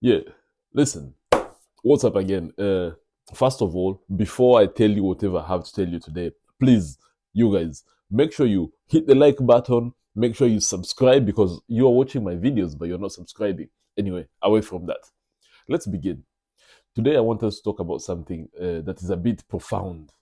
Yeah, listen, what's up again? First of all, before I tell you whatever I have to tell you today, please, you guys, make sure you hit the like button, make sure you subscribe because you are watching my videos, but you're not subscribing. Anyway, away from that, let's begin. Today, I want us to talk about something that is a bit profound.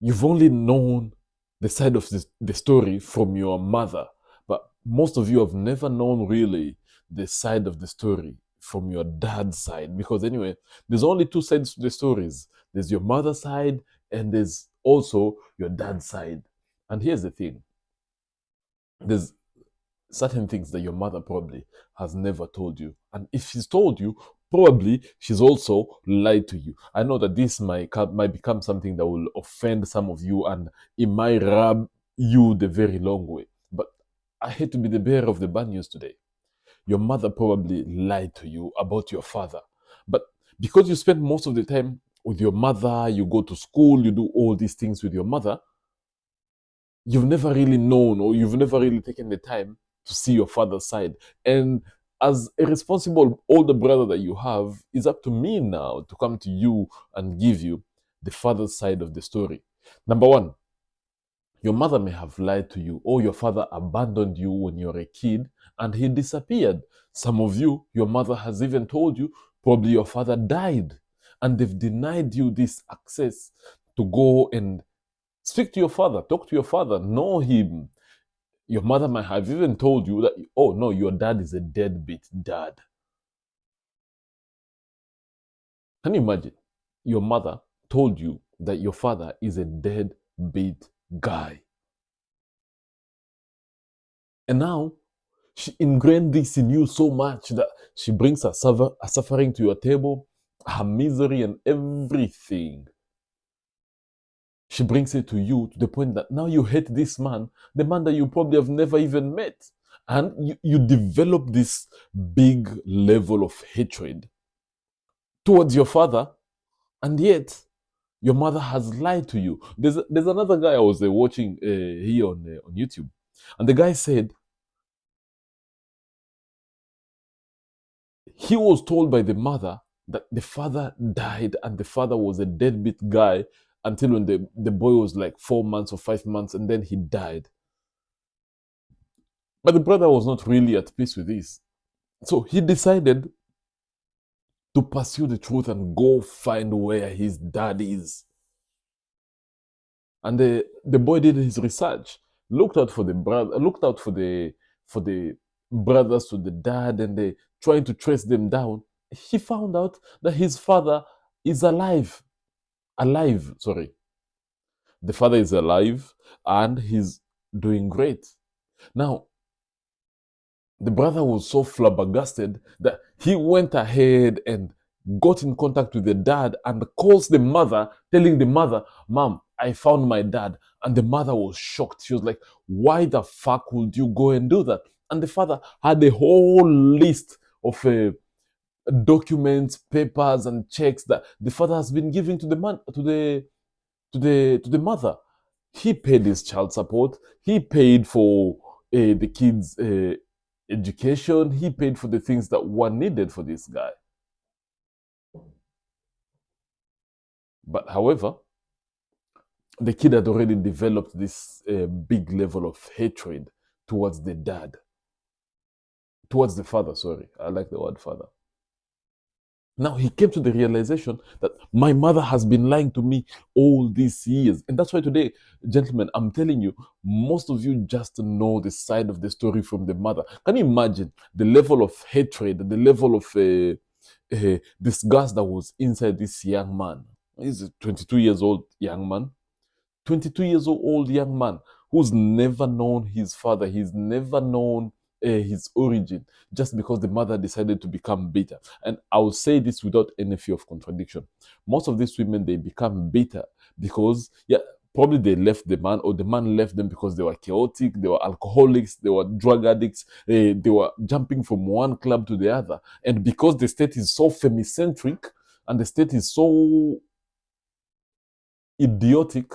You've only known the side of the story from your mother, but most of you have never known really the side of the story from your dad's side. Because anyway, there's only two sides to the stories. There's your mother's side and there's also your dad's side. And here's the thing. There's certain things that your mother probably has never told you. And if she's told you, probably she's also lied to you. I know that this might become something that will offend some of you and it might rub you the very long way. But I hate to be the bearer of the bad news today. Your mother probably lied to you about your father. But because you spend most of the time with your mother, you go to school, you do all these things with your mother, you've never really known or you've never really taken the time to see your father's side. And as a responsible older brother that you have, it's up to me now to come to you and give you the father's side of the story. Number one, your mother may have lied to you, or your father abandoned you when you were a kid and he disappeared. Some of you, your mother has even told you, probably your father died, and they've denied you this access to go and speak to your father, talk to your father, know him. Your mother might have even told you that, oh no, your dad is a deadbeat dad. Can you imagine? Your mother told you that your father is a deadbeat guy. And now she ingrained this in you so much that she brings a suffering to your table, her misery and everything. She brings it to you to the point that now you hate this man, the man that you probably have never even met. And you develop this big level of hatred towards your father, and yet your mother has lied to you. There's another guy I was watching here on YouTube, and the guy said he was told by the mother that the father died and the father was a deadbeat guy until when the boy was like 4 months or 5 months, and then he died. But the brother was not really at peace with this. So he decided to pursue the truth and go find where his dad is. And the boy did his research, looked out for the brother, looked out for the brothers to the dad, and they trying to trace them down. He found out that his father is alive. Alive, sorry. The father is alive and he's doing great. Now, the brother was so flabbergasted that he went ahead and got in contact with the dad and calls the mother, telling the mother, Mom, I found my dad. And the mother was shocked. She was like, Why the fuck would you go and do that? And the father had a whole list of documents, papers, and checks that the father has been giving to the man, to the mother. He paid his child support. He paid for the kids' education. He paid for the things that were needed for this guy. But however, the kid had already developed this big level of hatred towards the dad, towards the father. Sorry, I like the word father. Now he came to the realization that my mother has been lying to me all these years. And that's why today, gentlemen, I'm telling you, most of you just know the side of the story from the mother. Can you imagine the level of hatred, the level of disgust that was inside this young man? He's a 22 years old young man. 22 years old young man who's never known his father. He's never known his origin just because the mother decided to become bitter. And I will say this without any fear of contradiction. Most of these women, they become bitter because, yeah, probably they left the man or the man left them because they were chaotic, they were alcoholics, they were drug addicts, they were jumping from one club to the other. And because the state is so femicentric and the state is so idiotic,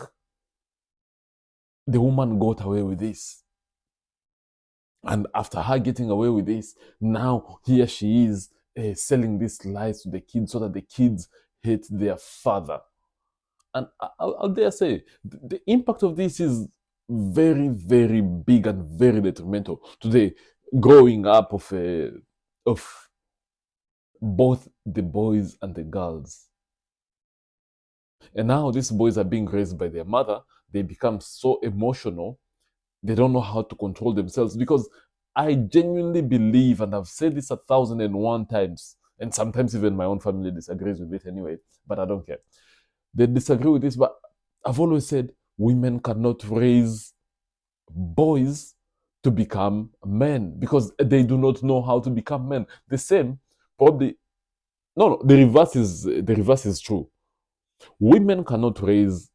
the woman got away with this. And after her getting away with this, now here she is selling these lies to the kids so that the kids hate their father. And I'll dare say the impact of this is very, very big and very detrimental to the growing up of both the boys and the girls. And now these boys are being raised by their mother. They become so emotional, they don't know how to control themselves. Because I genuinely believe, and I've said this 1,001 times, and sometimes even my own family disagrees with it anyway, but I don't care. They disagree with this, but I've always said women cannot raise boys to become men because they do not know how to become men. The same, probably, no, the reverse is true. Women cannot raise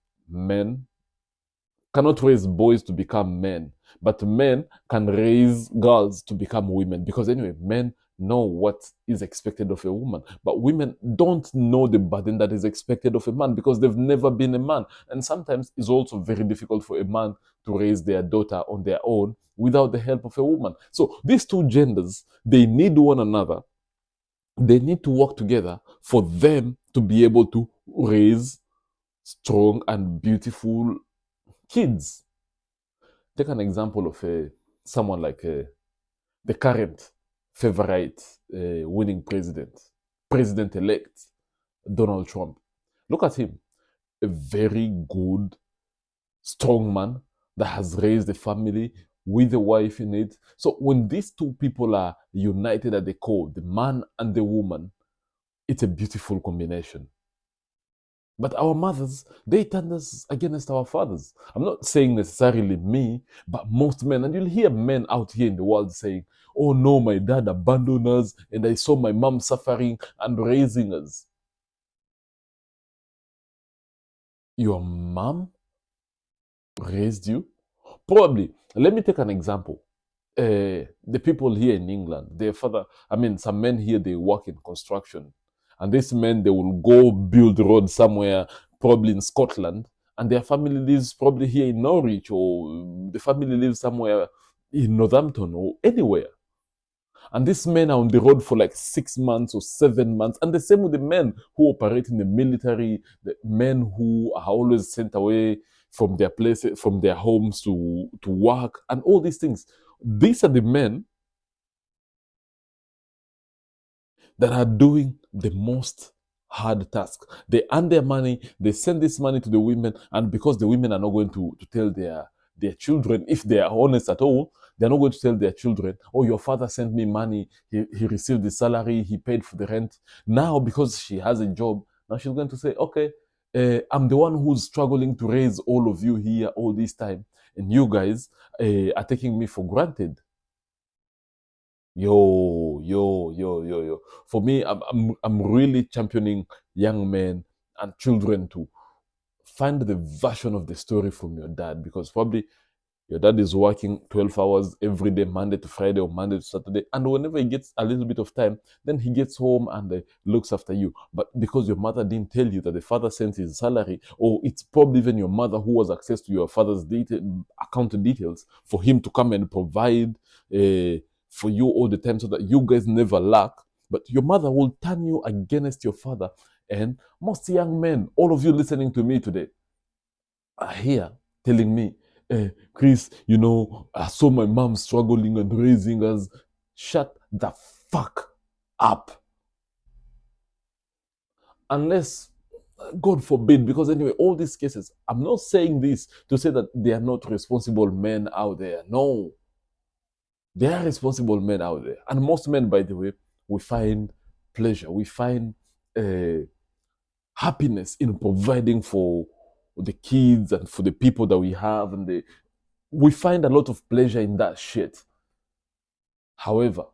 boys to become men, but men can raise girls to become women. Because anyway, men know what is expected of a woman, but women don't know the burden that is expected of a man because they've never been a man. And sometimes it's also very difficult for a man to raise their daughter on their own without the help of a woman. So these two genders, they need one another. They need to work together for them to be able to raise strong and beautiful kids. Take an example of someone like the current favorite winning president-elect Donald Trump. Look at him, a very good, strong man that has raised a family with a wife in it. So when these two people are united at the core, the man and the woman, it's a beautiful combination. But our mothers, they turned us against our fathers. I'm not saying necessarily me, but most men. And you'll hear men out here in the world saying, oh no, my dad abandoned us, and I saw my mom suffering and raising us. Your mom raised you? Probably. Let me take an example. The people here in England, their father, some men here, they work in construction. And these men, they will go build road somewhere, probably in Scotland, and their family lives probably here in Norwich, or the family lives somewhere in Northampton, or anywhere. And these men are on the road for like 6 months or 7 months. And the same with the men who operate in the military, the men who are always sent away from their places, from their homes to work, and all these things. These are the men that are doing the most hard task. They earn their money, they send this money to the women, and because the women are not going to tell their children, if they are honest at all, they're not going to tell their children, oh, your father sent me money, he received the salary, he paid for the rent. Now, because she has a job, now she's going to say, okay, I'm the one who's struggling to raise all of you here all this time, and you guys are taking me for granted. Yo, yo, yo, yo, yo. For me, I'm really championing young men and children to find the version of the story from your dad, because probably your dad is working 12 hours every day, Monday to Friday or Monday to Saturday. And whenever he gets a little bit of time, then he gets home and looks after you. But because your mother didn't tell you that the father sent his salary, or it's probably even your mother who has access to your father's account details for him to come and provide for you all the time so that you guys never lack. But your mother will turn you against your father. And most young men, all of you listening to me today, are here telling me, Chris, I saw my mom struggling and raising us. Shut the fuck up. Unless, God forbid, because anyway, all these cases, I'm not saying this to say that they are not responsible men out there. No, there are responsible men out there. And most men, by the way, we find pleasure, we find happiness in providing for the kids and for the people that we have, and we find a lot of pleasure in that shit. However,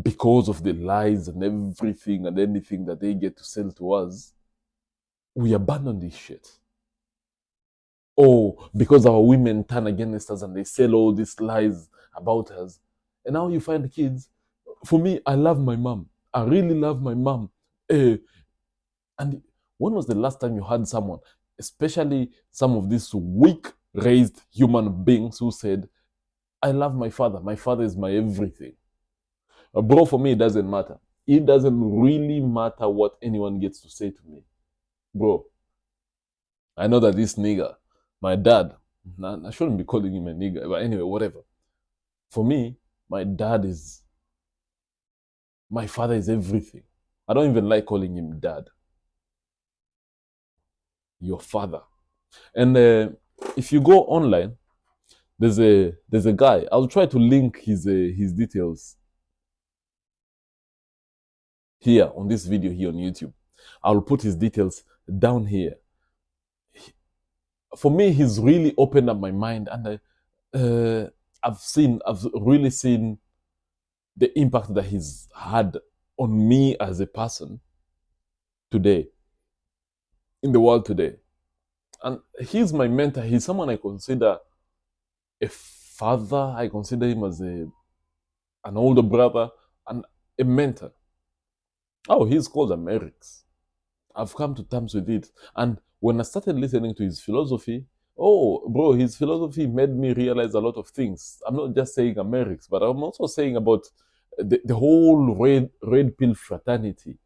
because of the lies and everything and anything that they get to sell to us, we abandon this shit. Oh, because our women turn against us and they sell all these lies about us. And now you find kids. For me, I love my mom. I really love my mom. And when was the last time you had someone, especially some of these weak raised human beings, who said, I love my father. My father is my everything. Bro, for me, it doesn't matter. It doesn't really matter what anyone gets to say to me. Bro, I know that this nigga, my dad, I shouldn't be calling him a nigga, but anyway, whatever. For me, my dad is, my father is everything. I don't even like calling him dad. Your father. And if you go online, there's a guy. I'll try to link his details here on this video here on YouTube. I'll put his details down here. For me, he's really opened up my mind, and I've really seen the impact that he's had on me as a person today, in the world today. And he's my mentor. He's someone I consider a father. I consider him as an older brother and a mentor. Oh, he's called Amerix. I've come to terms with it. And when I started listening to his philosophy, oh, bro, his philosophy made me realize a lot of things. I'm not just saying Amerix, but I'm also saying about the whole red pill fraternity.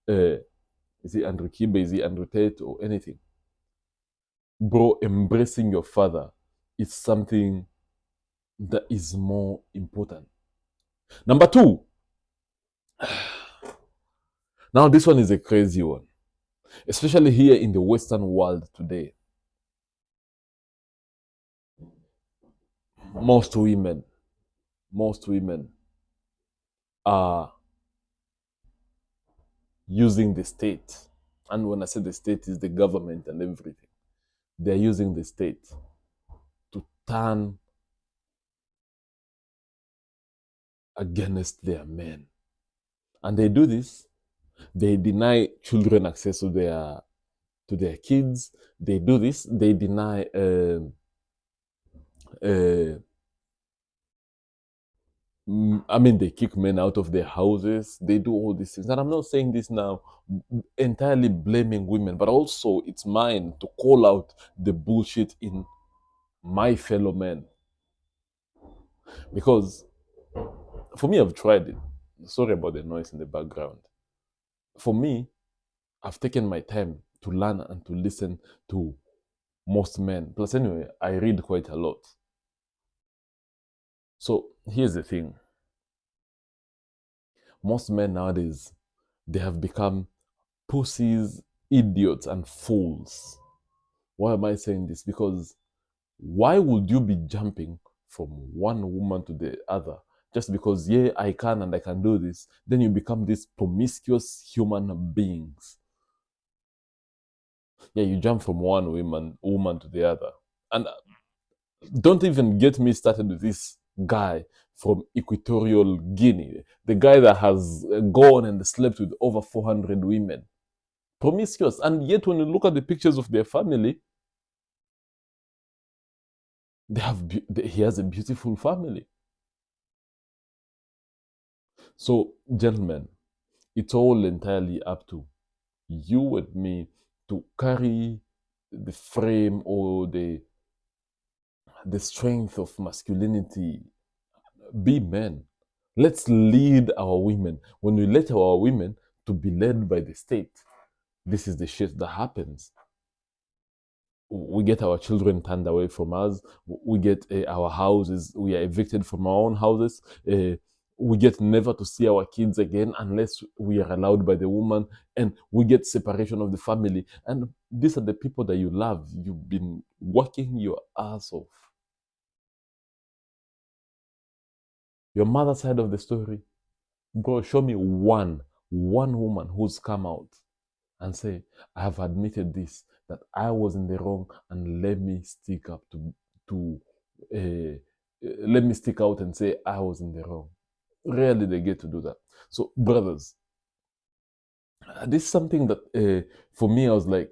Is it Andrew Kibe? Is it Andrew Tate or anything? Bro, embracing your father is something that is more important. Number two, now this one is a crazy one, especially here in the Western world today. Most women are using the state. And when I say the state, is the government and everything. They're using the state to turn against their men. And they do this. They deny children access to their kids. They do this. They deny they kick men out of their houses. They do all these things. And I'm not saying this now entirely blaming women, but also it's mine to call out the bullshit in my fellow men. Because for me, I've tried it. Sorry about the noise in the background. For me, I've taken my time to learn and to listen to most men. Plus, anyway, I read quite a lot. So here's the thing. Most men nowadays, they have become pussies, idiots, and fools. Why am I saying this? Because why would you be jumping from one woman to the other just because, yeah, I can and I can do this? Then you become these promiscuous human beings. Yeah, you jump from one woman to the other. And don't even get me started with this guy from Equatorial Guinea, the guy that has gone and slept with over 400 women. Promiscuous. And yet, when you look at the pictures of their family, he has a beautiful family. So, gentlemen, it's all entirely up to you and me to carry the frame or the strength of masculinity. Be men. Let's lead our women. When we let our women to be led by the state, this is the shit that happens. We get our children turned away from us. We get our houses. We are evicted from our own houses. We get never to see our kids again unless we are allowed by the woman, and we get separation of the family. And these are the people that you love. You've been working your ass off. Your mother's side of the story, bro, show me one woman who's come out and say, I have admitted this, that I was in the wrong, and let me stick up to let me stick out and say I was in the wrong. Rarely they get to do that. So, brothers, this is something that for me, I was like,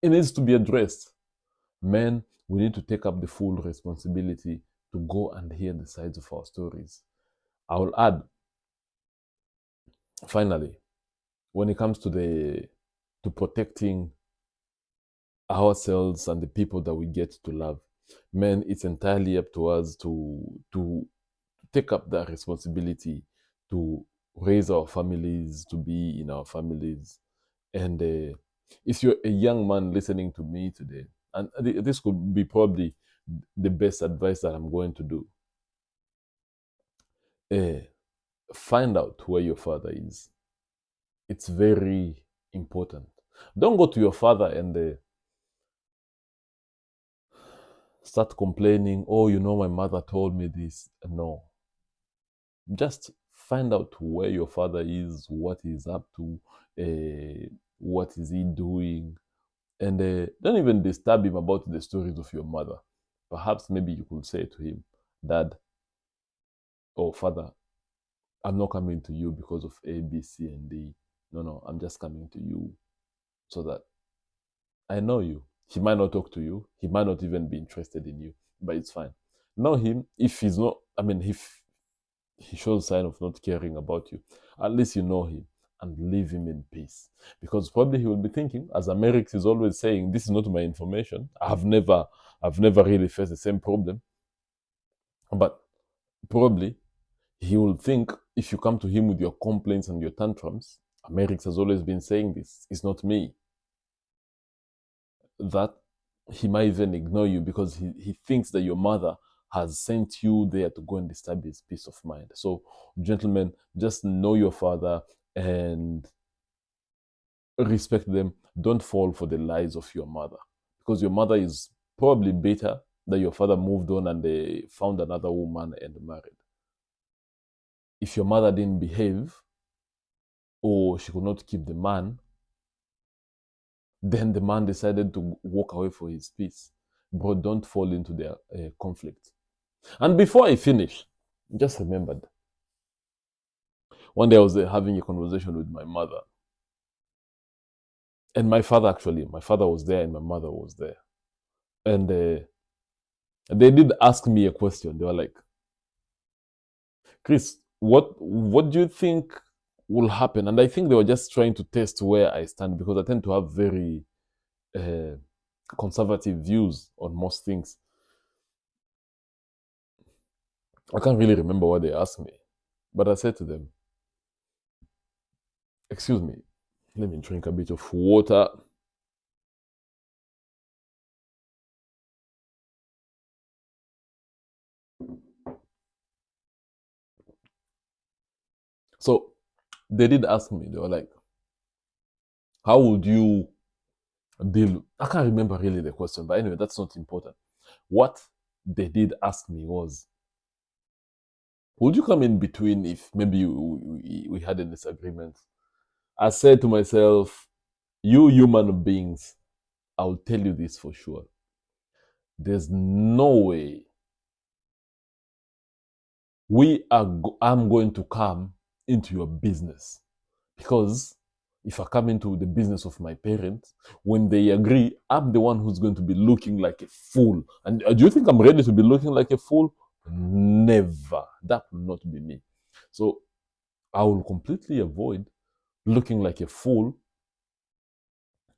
it needs to be addressed. Men, we need to take up the full responsibility to go and hear the sides of our stories. I will add, finally, when it comes to protecting ourselves and the people that we get to love, Man, it's entirely up to us to take up that responsibility to raise our families, to be in our families. And if you're a young man listening to me today, and this could be probably the best advice that I'm going to do, uh, find out where your father is. It's very important. Don't go to your father and start complaining, oh, my mother told me this. No. Just find out where your father is, what he's up to, what is he doing, and don't even disturb him about the stories of your mother. Perhaps maybe you could say to him, Dad, or Father, I'm not coming to you because of A, B, C, and D. No, no, I'm just coming to you so that I know you. He might not talk to you. He might not even be interested in you, but it's fine. Know him. If he's not, if he shows sign of not caring about you, at least you know him and leave him in peace. Because probably he will be thinking, as Amerix is always saying, this is not my information. I've never really faced the same problem. But probably he will think if you come to him with your complaints and your tantrums, Amerix has always been saying this. It's not me. That he might even ignore you because he thinks that your mother has sent you there to go and disturb his peace of mind. So, gentlemen, just know your father and respect them. Don't fall for the lies of your mother because your mother is probably better that your father moved on and they found another woman and married. If your mother didn't behave or she could not keep the man, then the man decided to walk away for his peace. Bro, don't fall into their conflict. And before I finish, just remembered one day I was having a conversation with my mother and my father. Actually, my father was there and my mother was there, and they did ask me a question. They were like, Chris, what do you think will happen? And I think they were just trying to test where I stand because I tend to have very uh, conservative views on most things. I can't really remember what they asked me, but I said to them, excuse me, let me drink a bit of water. So they did ask me, they were like, how would you deal? I can't remember really the question, but anyway, that's not important. What they did ask me was, would you come in between if maybe we had a disagreement? I said to myself, you human beings, I'll tell you this for sure. There's no way I'm going to come into your business because if I come into the business of my parents, when they agree, I'm the one who's going to be looking like a fool. And do you think I'm ready to be looking like a fool? Never. That will not be me. So I will completely avoid looking like a fool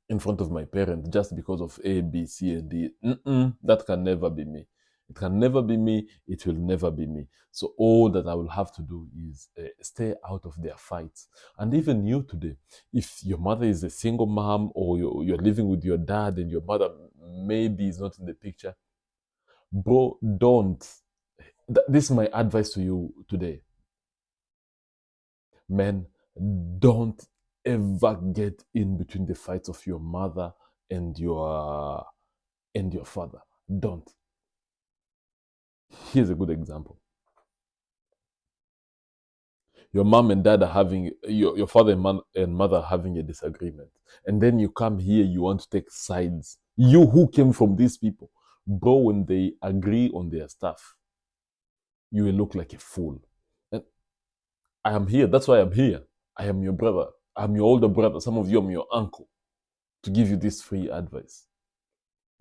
in front of my parents just because of A, B, C, and D. That can never be me. It can never be me. It will never be me. So all that I will have to do is stay out of their fights. And even you today, if your mother is a single mom or you're living with your dad and your mother maybe is not in the picture, bro, don't. This is my advice to you today. Men, don't ever get in between the fights of your mother and your father. Don't. Here's a good example. Your mom and dad are having your father and mother are having a disagreement. And then you come here, you want to take sides. You who came from these people. Bro, when they agree on their stuff, you will look like a fool. And I am here. That's why I'm here. I am your brother. I'm your older brother. Some of you, I'm your uncle to give you this free advice.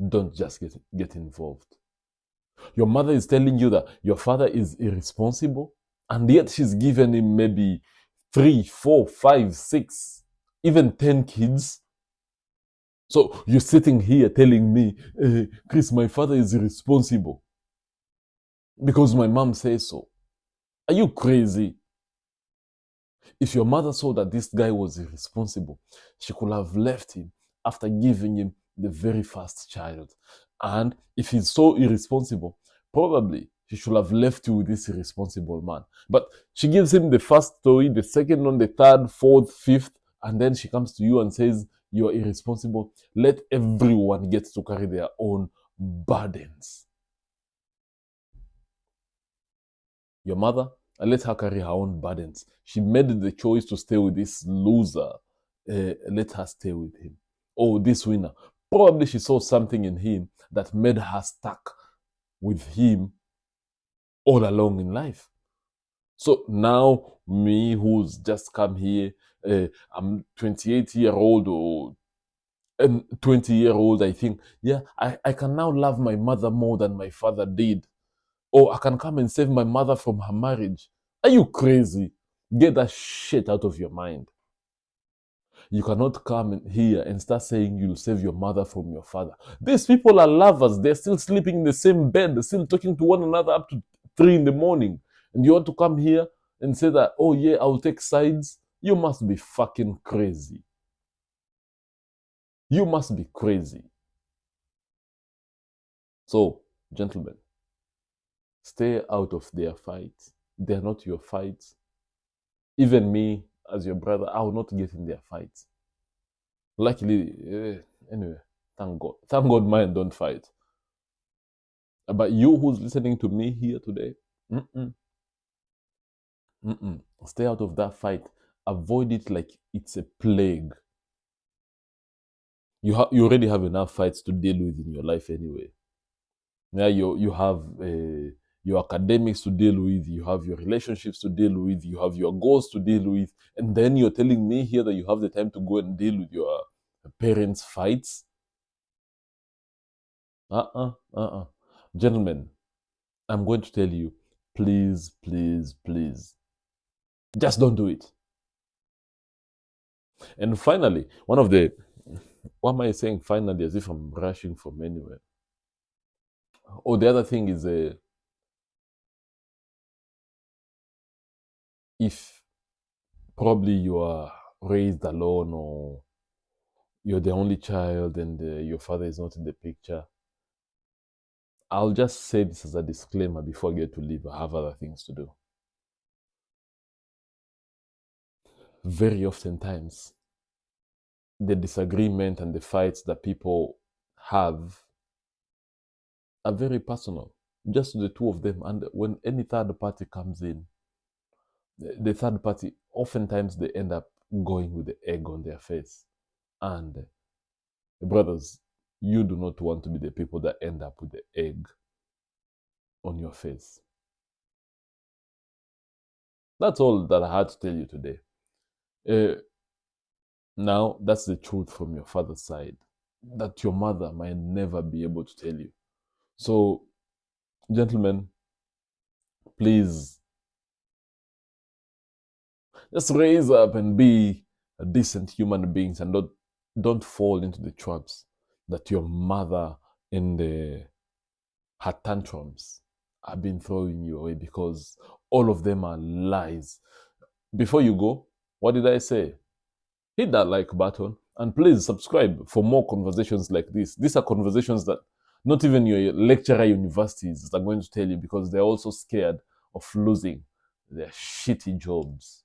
Don't just get involved. Your mother is telling you that your father is irresponsible, and yet she's given him maybe 3, 4, 5, 6, even 10 kids. So you're sitting here telling me, Chris, my father is irresponsible because my mom says so. Are you crazy? If your mother saw that this guy was irresponsible, she could have left him after giving him the very first child. And if he's so irresponsible, probably she should have left you with this irresponsible man. But she gives him the first toy, the second one, the third, fourth, fifth, and then she comes to you and says, "You are irresponsible. Let everyone get to carry their own burdens." Your mother, and let her carry her own burdens. She made the choice to stay with this loser. Let her stay with him. Oh, this winner. Probably she saw something in him that made her stuck with him all along in life. So now, me who's just come here, I'm 28-year-old or 20-year-old, I think, yeah, I can now love my mother more than my father did. Or I can come and save my mother from her marriage. Are you crazy? Get that shit out of your mind. You cannot come in here and start saying you'll save your mother from your father. These people are lovers. They're still sleeping in the same bed. They're still talking to one another up to 3 in the morning. And you want to come here and say that, oh yeah, I'll take sides? You must be fucking crazy. You must be crazy. So, gentlemen, stay out of their fights. They're not your fights. Even me, as your brother, I will not get in their fights. Luckily, anyway, thank God. Thank God mine don't fight. But you who's listening to me here today, mm-mm, mm-mm, stay out of that fight. Avoid it like it's a plague. You already have enough fights to deal with in your life anyway. Yeah, you have your academics to deal with, you have your relationships to deal with, you have your goals to deal with, and then you're telling me here that you have the time to go and deal with your parents' fights. Gentlemen, I'm going to tell you, please, please, please, just don't do it. And finally, what am I saying finally as if I'm rushing from anywhere? Oh, the other thing is, if probably you are raised alone or you're the only child and your father is not in the picture, I'll just say this as a disclaimer before I get to leave. I have other things to do. Very oftentimes, the disagreement and the fights that people have are very personal, just the two of them. And when any third party comes in, the third party, oftentimes they end up going with the egg on their face. And brothers, you do not want to be the people that end up with the egg on your face. That's all that I had to tell you today. Now, that's the truth from your father's side that your mother might never be able to tell you. So, gentlemen, please just raise up and be a decent human beings and don't fall into the traps that your mother and her tantrums have been throwing you away, because all of them are lies. Before you go, what did I say? Hit that like button and please subscribe for more conversations like this. These are conversations that not even your lecturer universities are going to tell you, because they're also scared of losing their shitty jobs.